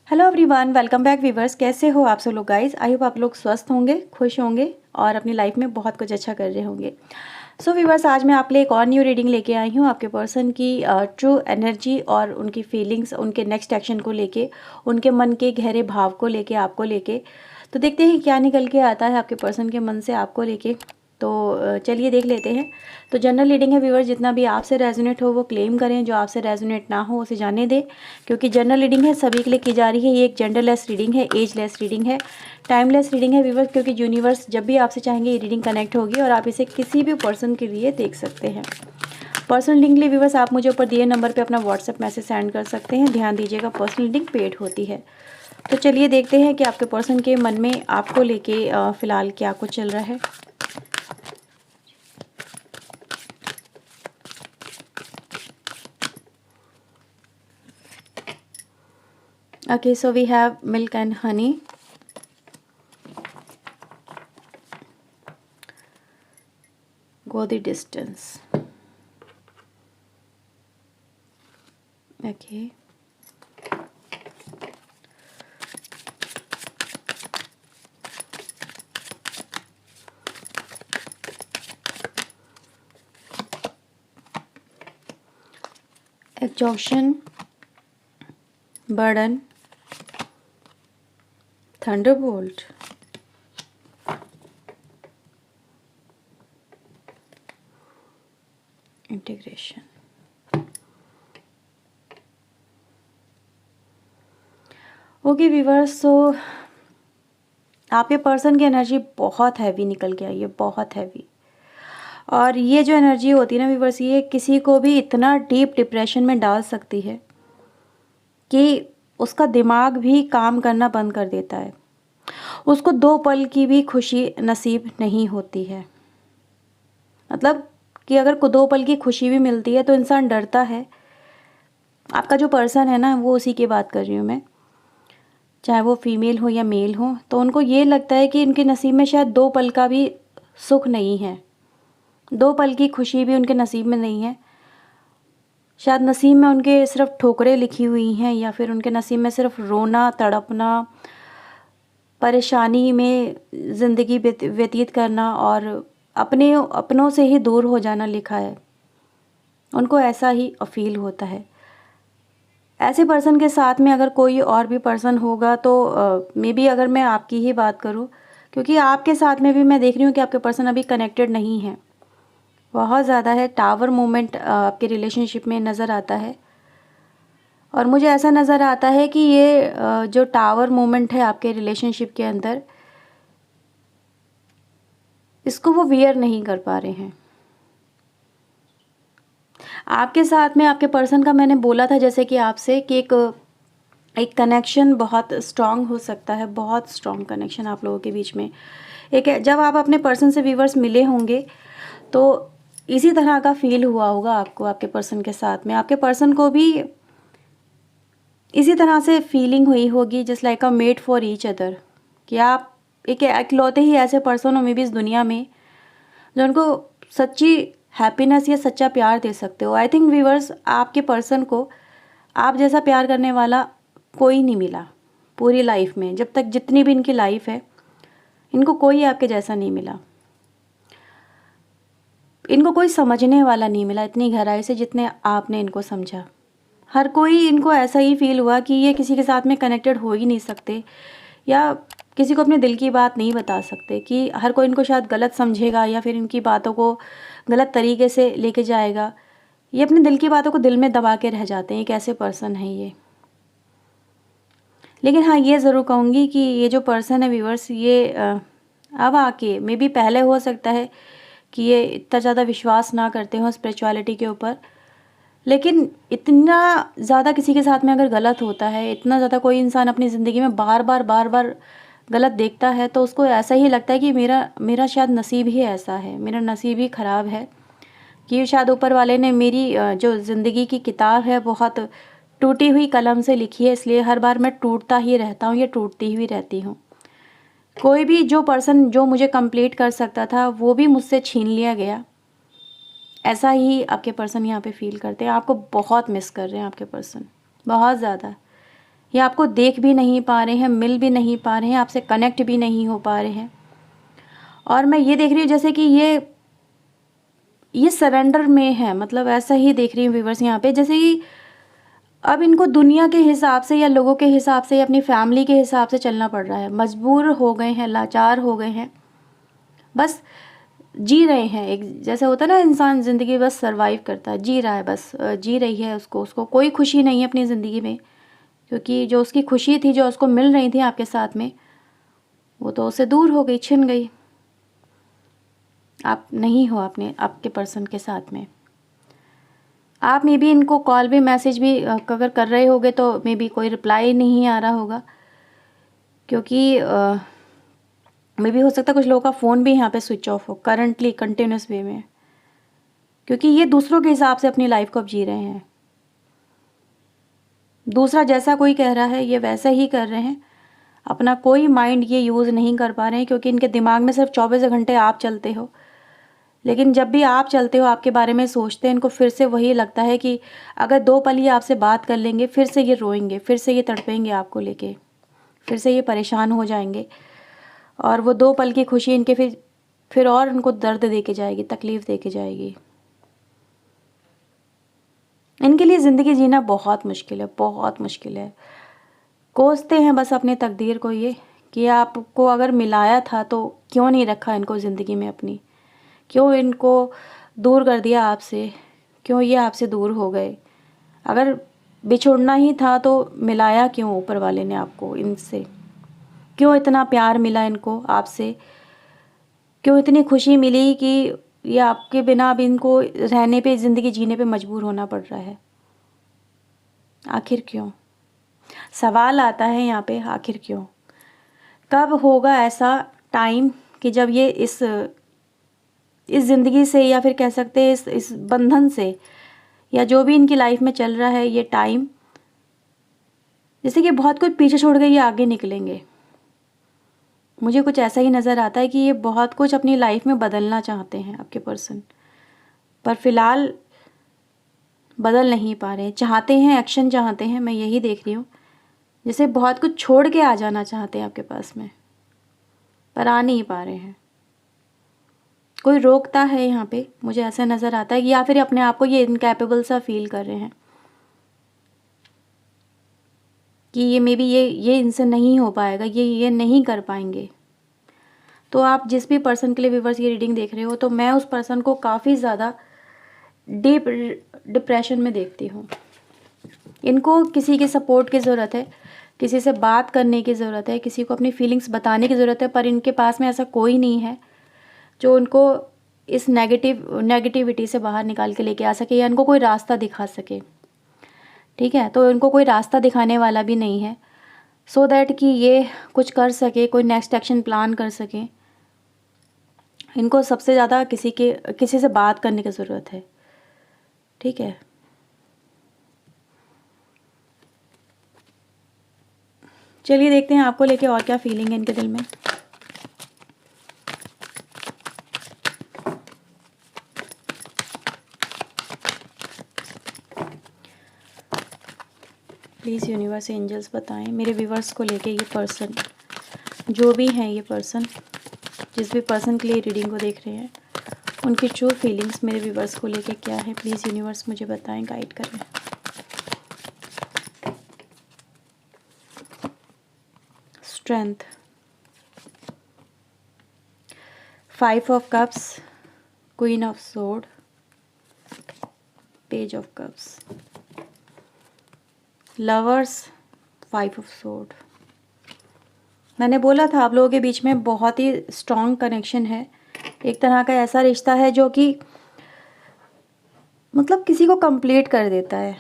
Hello everyone, welcome back viewers. कैसे हो आप सब लोग गाइस? आई होप आप लोग स्वस्थ होंगे, खुश होंगे और अपनी लाइफ में बहुत कुछ अच्छा कर रहे होंगे। सो व्यूवर्स, आज मैं आपके लिए एक और न्यू रीडिंग लेके आई हूँ आपके पर्सन की ट्रू एनर्जी और उनकी फीलिंग्स, उनके नेक्स्ट एक्शन को लेके, उनके मन के गहरे भाव को लेके, आपको लेके। तो देखते हैं क्या निकल के आता है आपके पर्सन के मन से आपको लेके। तो चलिए देख लेते हैं। तो जनरल रीडिंग है व्यूअर्स, जितना भी आपसे रेजोनेट हो वो क्लेम करें, जो आपसे रेजोनेट ना हो उसे जाने दें, क्योंकि जनरल रीडिंग है, सभी के लिए की जा रही है। ये एक जेंडरलेस रीडिंग है, एजलेस रीडिंग है, टाइमलेस रीडिंग है व्यूअर्स, क्योंकि यूनिवर्स जब भी आपसे चाहेंगे ये रीडिंग कनेक्ट होगी और आप इसे किसी भी पर्सन के लिए देख सकते हैं। पर्सनल रीडिंग के लिए व्यूअर्स आप मुझे ऊपर दिए नंबर पर अपना व्हाट्सएप मैसेज सेंड कर सकते हैं। ध्यान दीजिएगा, पर्सनल रीडिंग पेड होती है। तो चलिए देखते हैं कि आपके पर्सन के मन में आपको लेके फ़िलहाल क्या कुछ चल रहा है। Okay, so we have milk and honey. Go the distance. Okay. Exhaustion, burden, thunderbolt, integration. Okay viewers, so आपके पर्सन की एनर्जी बहुत हैवी निकल के आई है, बहुत हैवी। और ये जो एनर्जी होती है ना व्यूवर्स, ये किसी को भी इतना डीप डिप्रेशन में डाल सकती है कि उसका दिमाग भी काम करना बंद कर देता है। उसको 2 पल की भी खुशी नसीब नहीं होती है। मतलब कि अगर 2 पल की खुशी भी मिलती है तो इंसान डरता है। आपका जो पर्सन है ना, वो उसी की बात कर रही हूँ मैं, चाहे वो फीमेल हो या मेल हो। तो उनको ये लगता है कि उनके नसीब में शायद 2 पल का भी सुख नहीं है, 2 पल की खुशी भी उनके नसीब में नहीं है। शायद नसीब में उनके सिर्फ ठोकरें लिखी हुई हैं, या फिर उनके नसीब में सिर्फ रोना, तड़पना, परेशानी में ज़िंदगी व्यतीत करना और अपनों से ही दूर हो जाना लिखा है। उनको ऐसा ही फील होता है। ऐसे पर्सन के साथ में अगर कोई और भी पर्सन होगा तो मे बी, अगर मैं आपकी ही बात करूं, क्योंकि आपके साथ में भी मैं देख रही हूँ कि आपके पर्सन अभी कनेक्टेड नहीं है, बहुत ज़्यादा है। टावर मोमेंट आपके रिलेशनशिप में नज़र आता है। और मुझे ऐसा नज़र आता है कि ये जो टावर मोमेंट है आपके रिलेशनशिप के अंदर, इसको वो वियर नहीं कर पा रहे हैं। आपके साथ में आपके पर्सन का, मैंने बोला था जैसे कि आपसे, कि एक कनेक्शन बहुत स्ट्रांग हो सकता है, बहुत स्ट्रांग कनेक्शन आप लोगों के बीच में एक है। जब आप अपने पर्सन से व्यूवर्स मिले होंगे तो इसी तरह का फील हुआ होगा आपको, आपके पर्सन के साथ में। आपके पर्सन को भी इसी तरह से फीलिंग हुई होगी, just like a made for each other, कि आप एक इकलौते ही ऐसे पर्सन हो मे बी इस दुनिया में जो उनको सच्ची हैप्पीनेस या सच्चा प्यार दे सकते हो। आई थिंक व्यूवर्स, आपके पर्सन को आप जैसा प्यार करने वाला कोई नहीं मिला पूरी लाइफ में। जब तक जितनी भी इनकी लाइफ है, इनको कोई आपके जैसा नहीं मिला। इनको कोई समझने वाला नहीं मिला इतनी गहराई से जितने आपने इनको समझा। हर कोई इनको ऐसा ही फील हुआ कि ये किसी के साथ में कनेक्टेड हो ही नहीं सकते, या किसी को अपने दिल की बात नहीं बता सकते, कि हर कोई इनको शायद गलत समझेगा या फिर इनकी बातों को गलत तरीके से लेके जाएगा। ये अपने दिल की बातों को दिल में दबा के रह जाते हैं। एक ऐसे पर्सन है ये। लेकिन हाँ, ये ज़रूर कहूँगी कि ये जो पर्सन है व्यूअर्स, ये अब आके मे बी, पहले हो सकता है कि ये इतना ज़्यादा विश्वास ना करते हो स्पिरिचुअलिटी के ऊपर, लेकिन इतना ज़्यादा किसी के साथ में अगर गलत होता है, इतना ज़्यादा कोई इंसान अपनी ज़िंदगी में बार बार गलत देखता है, तो उसको ऐसा ही लगता है कि मेरा शायद नसीब ही ऐसा है, मेरा नसीब ही ख़राब है, कि शायद ऊपर वाले ने मेरी जो ज़िंदगी की किताब है बहुत टूटी हुई कलम से लिखी है, इसलिए हर बार मैं टूटता ही रहता हूँ या टूटती हुई रहती हूँ। कोई भी जो पर्सन जो मुझे कंप्लीट कर सकता था वो भी मुझसे छीन लिया गया। ऐसा ही आपके पर्सन यहाँ पे फील करते हैं। आपको बहुत मिस कर रहे हैं आपके पर्सन, बहुत ज़्यादा। ये आपको देख भी नहीं पा रहे हैं, मिल भी नहीं पा रहे हैं, आपसे कनेक्ट भी नहीं हो पा रहे हैं। और मैं ये देख रही हूँ जैसे कि ये सरेंडर में है, मतलब ऐसा ही देख रही हूँ व्यूवर्स यहाँ पे, जैसे कि अब इनको दुनिया के हिसाब से या लोगों के हिसाब से या अपनी फैमिली के हिसाब से चलना पड़ रहा है। मजबूर हो गए हैं, लाचार हो गए हैं, बस जी रहे हैं। एक जैसे होता है ना, इंसान ज़िंदगी बस सरवाइव करता है, जी रहा है, बस जी रही है। उसको कोई खुशी नहीं है अपनी ज़िंदगी में, क्योंकि जो उसकी खुशी थी, जो उसको मिल रही थी आपके साथ में, वो तो उससे दूर हो गई, छिन गई। आप नहीं हो अपने आपके पर्सन के साथ में। आप मे बी इनको कॉल भी, मैसेज भी अगर कर रहे होगे तो मे बी कोई रिप्लाई नहीं आ रहा होगा, क्योंकि मे बी हो सकता है कुछ लोगों का फ़ोन भी यहाँ पे स्विच ऑफ हो करंटली कंटिन्यूस वे में, क्योंकि ये दूसरों के हिसाब से अपनी लाइफ को अब जी रहे हैं। दूसरा जैसा कोई कह रहा है ये वैसा ही कर रहे हैं, अपना कोई माइंड ये यूज़ नहीं कर पा रहे हैं, क्योंकि इनके दिमाग में सिर्फ 24 घंटे आप चलते हो। लेकिन जब भी आप चलते हो, आपके बारे में सोचते हैं, इनको फिर से वही लगता है कि अगर 2 पल ये आपसे बात कर लेंगे, फिर से ये रोएंगे, फिर से ये तड़पेंगे आपको लेके, फिर से ये परेशान हो जाएंगे, और वो 2 पल की खुशी इनके फिर और उनको दर्द दे के जाएगी, तकलीफ़ दे के जाएगी। इनके लिए ज़िंदगी जीना बहुत मुश्किल है, बहुत मुश्किल है। कोसते हैं बस अपने तकदीर को, ये कि आपको अगर मिलाया था तो क्यों नहीं रखा इनको ज़िंदगी में अपनी, क्यों इनको दूर कर दिया आपसे, क्यों ये आपसे दूर हो गए। अगर बिछुड़ना ही था तो मिलाया क्यों ऊपर वाले ने आपको इनसे, क्यों इतना प्यार मिला इनको आपसे, क्यों इतनी खुशी मिली कि ये आपके बिना अब इनको रहने पे, ज़िंदगी जीने पे मजबूर होना पड़ रहा है। आखिर क्यों? सवाल आता है यहाँ पे, आखिर क्यों? कब होगा ऐसा टाइम कि जब ये इस ज़िंदगी से, या फिर कह सकते हैं इस बंधन से, या जो भी इनकी लाइफ में चल रहा है ये टाइम, जैसे कि बहुत कुछ पीछे छोड़ के ये आगे निकलेंगे। मुझे कुछ ऐसा ही नज़र आता है कि ये बहुत कुछ अपनी लाइफ में बदलना चाहते हैं आपके पर्सन, पर फ़िलहाल बदल नहीं पा रहे हैं। चाहते हैं, एक्शन चाहते हैं, मैं यही देख रही हूँ, जैसे बहुत कुछ छोड़ के आ जाना चाहते हैं आपके पास में, पर आ नहीं पा रहे हैं। कोई रोकता है यहाँ पे, मुझे ऐसा नज़र आता है, या फिर अपने आप को ये इनकैपेबल सा फील कर रहे हैं कि ये मे बी ये इनसे नहीं हो पाएगा, ये नहीं कर पाएंगे। तो आप जिस भी पर्सन के लिए व्यूअर्स ये रीडिंग देख रहे हो, तो मैं उस पर्सन को काफ़ी ज़्यादा डीप डिप्रेशन में देखती हूँ। इनको किसी के सपोर्ट की ज़रूरत है, किसी से बात करने की ज़रूरत है, किसी को अपनी फीलिंग्स बताने की ज़रूरत है, पर इनके पास में ऐसा कोई नहीं है जो उनको इस नेगेटिविटी से बाहर निकाल के लेके आ सके, या इनको कोई रास्ता दिखा सके। ठीक है, तो इनको कोई रास्ता दिखाने वाला भी नहीं है, सो दैट कि ये कुछ कर सके, कोई नेक्स्ट एक्शन प्लान कर सके। इनको सबसे ज़्यादा किसी से बात करने की ज़रूरत है। ठीक है, चलिए देखते हैं आपको लेके और क्या फीलिंग है इनके दिल में। प्लीज़ यूनिवर्स, एंजल्स बताएं मेरे व्यूवर्स को लेके, ये पर्सन जो भी हैं, ये पर्सन जिस भी पर्सन के लिए रीडिंग को देख रहे हैं, उनकी ट्रू फीलिंग्स मेरे व्यूवर्स को लेके क्या है, प्लीज़ यूनिवर्स मुझे बताएं, गाइड करें। Strength, 5 of cups, queen of sword, page of cups, lovers, 5 of sword. मैंने बोला था आप लोगों के बीच में बहुत ही स्ट्रॉन्ग कनेक्शन है, एक तरह का ऐसा रिश्ता है जो कि मतलब किसी को कंप्लीट कर देता है,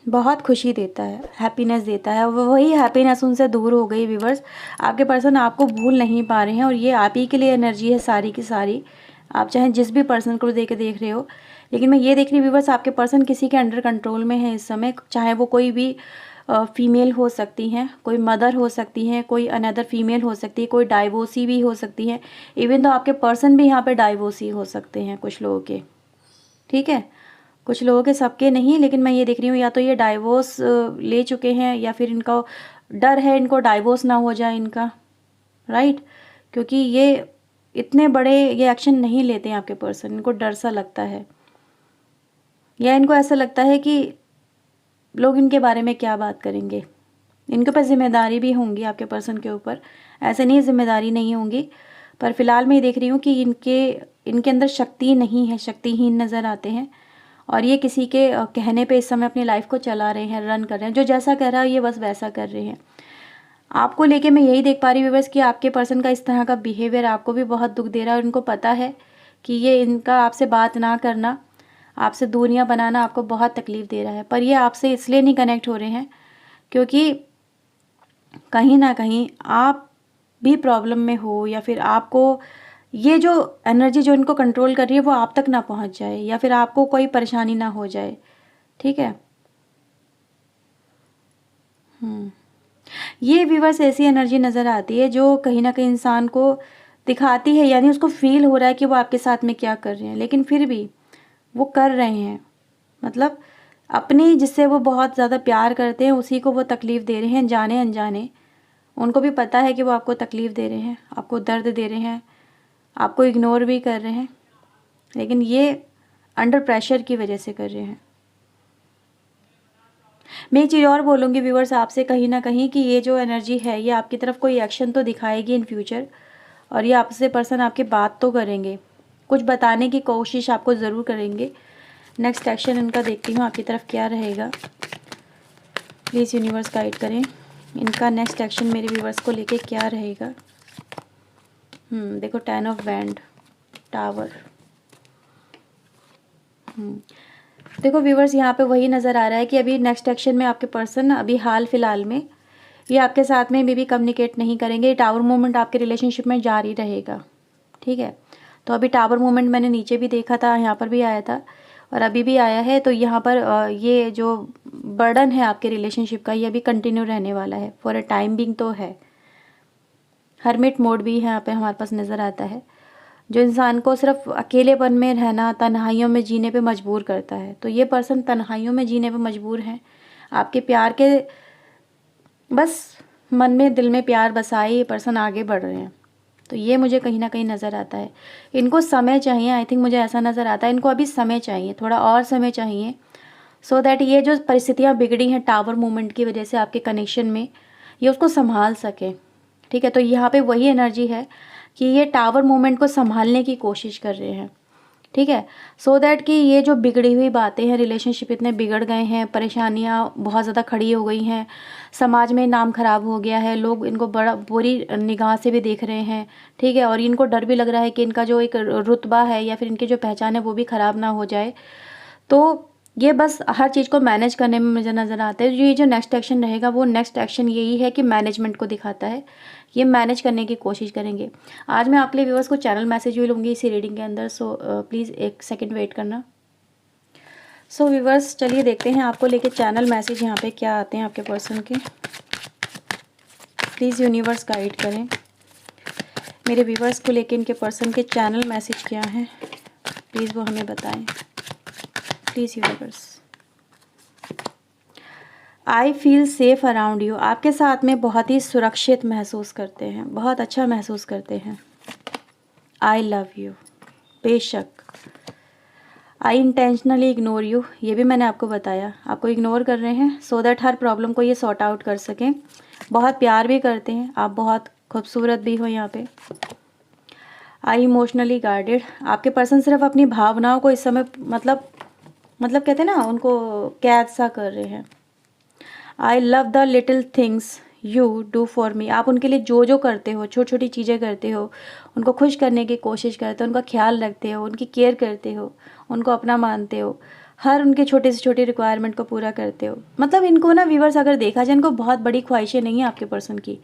बहुत खुशी देता है, हैप्पीनेस देता है। वही हैप्पीनेस उनसे दूर हो गई व्यूवर्स। आपके पर्सन आपको भूल नहीं पा रहे हैं, और ये आप ही के लिए एनर्जी है सारी की सारी। आप चाहे जिस भी पर्सन को देख रहे हो, लेकिन मैं ये देख रही हूँ व्यूवर्स, आपके पर्सन किसी के अंडर कंट्रोल में है इस समय, चाहे वो कोई भी फीमेल हो सकती हैं, कोई मदर हो सकती हैं, कोई अनदर फीमेल हो सकती है, कोई डाइवोर्सी भी हो सकती है। इवन तो आपके पर्सन भी यहाँ पे डाइवोर्सी हो सकते हैं कुछ लोगों के। ठीक है, कुछ लोगों के, सबके नहीं, लेकिन मैं ये देख रही हूँ या तो ये डाइवोर्स ले चुके हैं या फिर इनका डर है इनको डाइवोर्स ना हो जाए इनका, राइट। क्योंकि ये इतने बड़े ये एक्शन नहीं लेते हैं आपके पर्सन, इनको डर सा लगता है, या इनको ऐसा लगता है कि लोग इनके बारे में क्या बात करेंगे। इनके ऊपर जिम्मेदारी भी होंगी आपके पर्सन के ऊपर, ऐसे नहीं जिम्मेदारी नहीं होंगी, पर फिलहाल मैं ये देख रही हूँ कि इनके अंदर शक्ति नहीं है, शक्तिहीन नज़र आते हैं। और ये किसी के कहने पे इस समय अपनी लाइफ को चला रहे हैं, रन कर रहे हैं, जो जैसा कह रहा है ये बस वैसा कर रहे हैं। आपको लेके मैं यही देख पा रही हूँ व्यूअर्स कि आपके पर्सन का इस तरह का बिहेवियर आपको भी बहुत दुख दे रहा है, और इनको पता है कि ये इनका आपसे बात ना करना, आपसे दूरियां बनाना आपको बहुत तकलीफ़ दे रहा है। पर ये आपसे इसलिए नहीं कनेक्ट हो रहे हैं क्योंकि कहीं ना कहीं आप भी प्रॉब्लम में हो, या फिर आपको ये जो एनर्जी जो इनको कंट्रोल कर रही है वो आप तक ना पहुंच जाए, या फिर आपको कोई परेशानी ना हो जाए, ठीक है। ये व्यूअर्स ऐसी एनर्जी नज़र आती है जो कहीं ना कहीं इंसान को दिखाती है, यानी उसको फील हो रहा है कि वो आपके साथ में क्या कर रहे हैं, लेकिन फिर भी वो कर रहे हैं। मतलब अपनी जिससे वो बहुत ज़्यादा प्यार करते हैं उसी को वो तकलीफ़ दे रहे हैं, जाने अनजाने। उनको भी पता है कि वो आपको तकलीफ़ दे रहे हैं, आपको दर्द दे रहे हैं, आपको इग्नोर भी कर रहे हैं, लेकिन ये अंडर प्रेशर की वजह से कर रहे हैं। मैं एक चीज़ और बोलूँगी व्यूअर्स आपसे, कहीं ना कहीं कि ये जो एनर्जी है ये आपकी तरफ कोई एक्शन तो दिखाएगी इन फ्यूचर, और ये आपसे पर्सन आपकी बात तो करेंगे, कुछ बताने की कोशिश आपको ज़रूर करेंगे। नेक्स्ट एक्शन इनका देखती हूँ आपकी तरफ क्या रहेगा। प्लीज़ यूनिवर्स गाइड करें इनका नेक्स्ट एक्शन मेरे व्यूअर्स को लेके क्या रहेगा। देखो 10 ऑफ वैंड, टावर। देखो व्यूअर्स यहाँ पे वही नज़र आ रहा है कि अभी नेक्स्ट एक्शन में आपके पर्सन अभी हाल फिलहाल में ये आपके साथ में भी कम्युनिकेट नहीं करेंगे। टावर मूवमेंट आपके रिलेशनशिप में जारी रहेगा, ठीक है। तो अभी टावर मूवमेंट मैंने नीचे भी देखा था, यहाँ पर भी आया था और अभी भी आया है। तो यहाँ पर ये जो बर्डन है आपके रिलेशनशिप का ये अभी कंटिन्यू रहने वाला है फॉर अ टाइम बिंग तो है। हर्मिट मोड भी यहाँ पे हमारे पास नज़र आता है, जो इंसान को सिर्फ अकेलेपन में रहना, तन्हाइयों में जीने पे मजबूर करता है। तो ये पर्सन तन्हाइयों में जीने पे मजबूर हैं, आपके प्यार के बस मन में दिल में प्यार बसाए ये पर्सन आगे बढ़ रहे हैं। तो ये मुझे कहीं ना कहीं नज़र आता है। इनको समय चाहिए, आई थिंक मुझे ऐसा नज़र आता है इनको अभी समय चाहिए, थोड़ा और समय चाहिए, सो दैट ये जो परिस्थितियाँ बिगड़ी हैं टावर मूवमेंट की वजह से आपके कनेक्शन में, ये उसको संभाल सके, ठीक है। तो यहाँ पे वही एनर्जी है कि ये टावर मूवमेंट को संभालने की कोशिश कर रहे हैं, ठीक है। सो दैट कि ये जो बिगड़ी हुई बातें हैं, रिलेशनशिप इतने बिगड़ गए हैं, परेशानियाँ बहुत ज़्यादा खड़ी हो गई हैं, समाज में नाम खराब हो गया है, लोग इनको बड़ा बुरी निगाह से भी देख रहे हैं, ठीक है। और इनको डर भी लग रहा है कि इनका जो एक रुतबा है या फिर इनकी जो पहचान है वो भी ख़राब ना हो जाए। तो ये बस हर चीज़ को मैनेज करने में मुझे नज़र आता है। ये जो नेक्स्ट एक्शन रहेगा वो नेक्स्ट एक्शन यही है कि मैनेजमेंट को दिखाता है, ये मैनेज करने की कोशिश करेंगे। आज मैं आपके लिए व्यूअर्स को चैनल मैसेज भी लूँगी इसी रीडिंग के अंदर, सो प्लीज़ एक सेकंड वेट करना। सो व्यूअर्स चलिए देखते हैं आपको लेके चैनल मैसेज यहाँ पे क्या आते हैं आपके पर्सन के। प्लीज़ यूनिवर्स गाइड करें मेरे व्यूअर्स को लेके इनके पर्सन के चैनल मैसेज क्या हैं, प्लीज़ वो हमें बताएं please universe. I feel safe around you, आपके साथ में बहुत ही सुरक्षित महसूस करते हैं, बहुत अच्छा महसूस करते हैं। आई लव यू, बेशक। आई इंटेंशनली इग्नोर यू, ये भी मैंने आपको बताया, आपको इग्नोर कर रहे हैं सो दैट हर प्रॉब्लम को ये सॉर्ट आउट कर सकें। बहुत प्यार भी करते हैं, आप बहुत खूबसूरत भी हो यहाँ पे। आई इमोशनली गार्डेड, आपके पर्सन सिर्फ अपनी भावनाओं को इस समय मतलब कहते हैं ना, उनको कैद सा कर रहे हैं। I love the little things you do for me, आप उनके लिए जो जो करते हो, छोटी छोटी चीज़ें करते हो, उनको खुश करने की कोशिश करते हो, उनका ख्याल रखते हो, उनकी केयर करते हो, उनको अपना मानते हो, हर उनके छोटे से छोटे रिक्वायरमेंट को पूरा करते हो। मतलब इनको ना व्यूवर्स अगर देखा जाए, इनको बहुत बड़ी ख्वाहिशें नहीं है आपके पर्सन की,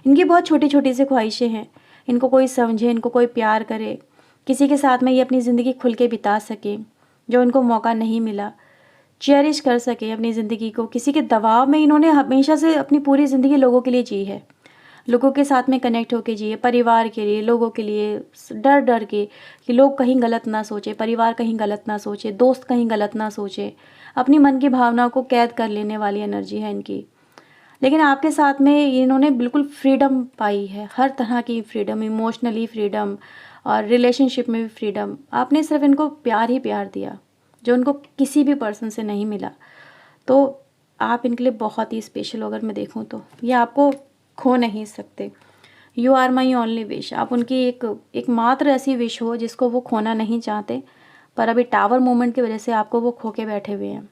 इनकी बहुत छोटी छोटी सी ख्वाहिशें हैं। इनको कोई समझे, इनको कोई प्यार करे, किसी के साथ में ये अपनी ज़िंदगी खुल के बिता सके, जो इनको मौका नहीं मिला, चेरिश कर सके अपनी ज़िंदगी को। किसी के दबाव में इन्होंने हमेशा से अपनी पूरी ज़िंदगी लोगों के लिए जी है, लोगों के साथ में कनेक्ट होके जिए, परिवार के लिए, लोगों के लिए, डर डर के कि लोग कहीं गलत ना सोचे, परिवार कहीं गलत ना सोचे, दोस्त कहीं गलत ना सोचे। अपनी मन की भावना को कैद कर लेने वाली एनर्जी है इनकी। लेकिन आपके साथ में इन्होंने बिल्कुल फ्रीडम पाई है, हर तरह की फ्रीडम, इमोशनली फ्रीडम और रिलेशनशिप में भी फ्रीडम। आपने सिर्फ इनको प्यार ही प्यार दिया, जो उनको किसी भी पर्सन से नहीं मिला। तो आप इनके लिए बहुत ही स्पेशल हो, अगर मैं देखूँ तो। ये आपको खो नहीं सकते। You are my only wish. आप उनकी एक मात्र ऐसी विश हो जिसको वो खोना नहीं चाहते, पर अभी टावर मोमेंट की वजह से आपको वो खो के बैठे हुए हैं।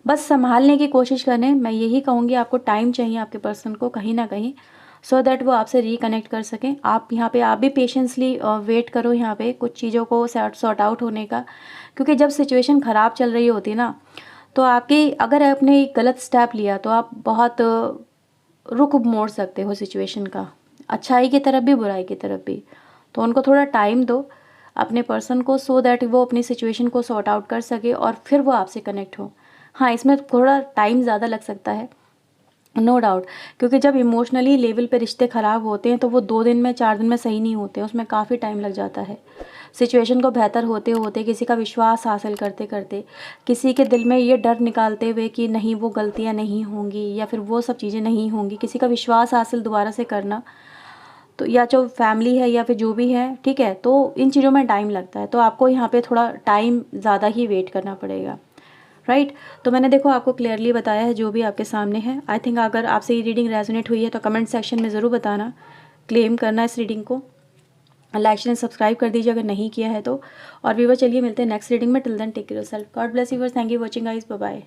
बस संभालने की कोशिश करें। मैं यही कहूँगी, आपको टाइम चाहिए आपके पर्सन को कहीं ना कहीं, सो दैट वो आपसे रिकनेक्ट कर सकें। आप यहाँ पे आप भी पेशेंसली वेट करो यहाँ पे कुछ चीज़ों को सॉर्ट आउट होने का, क्योंकि जब सिचुएशन ख़राब चल रही होती ना, तो आपकी अगर आपने एक गलत स्टेप लिया तो आप बहुत रुख मोड़ सकते हो सिचुएशन का, अच्छाई की तरफ भी बुराई की तरफ भी। तो उनको थोड़ा टाइम दो अपने पर्सन को, सो दैट वो अपनी सिचुएशन को सॉर्ट आउट कर सके और फिर वो आपसे कनेक्ट हो। हाँ, इसमें थोड़ा टाइम ज़्यादा लग सकता है, नो डाउट, क्योंकि जब इमोशनली लेवल पे रिश्ते ख़राब होते हैं तो वो 2 दिन में 4 दिन में सही नहीं होते, उसमें काफ़ी टाइम लग जाता है। सिचुएशन को बेहतर होते होते, किसी का विश्वास हासिल करते करते, किसी के दिल में ये डर निकालते हुए कि नहीं वो गलतियाँ नहीं होंगी या फिर वो सब चीज़ें नहीं होंगी, किसी का विश्वास हासिल दोबारा से करना, तो या जो फैमिली है या फिर जो भी है, ठीक है, तो इन चीज़ों में टाइम लगता है। तो आपको यहाँ पे थोड़ा टाइम ज़्यादा ही वेट करना पड़ेगा, राइट। तो मैंने देखो आपको क्लियरली बताया है जो भी आपके सामने है। आई थिंक अगर आपसे ये रीडिंग रेजोनेट हुई है तो कमेंट सेक्शन में ज़रूर बताना, क्लेम करना इस रीडिंग को, लाइक एंड सब्सक्राइब कर दीजिए अगर नहीं किया है तो। और व्यूअर चलिए मिलते हैं नेक्स्ट रीडिंग में। Till then take care yourself, God bless you, thank you watching guys, bye bye.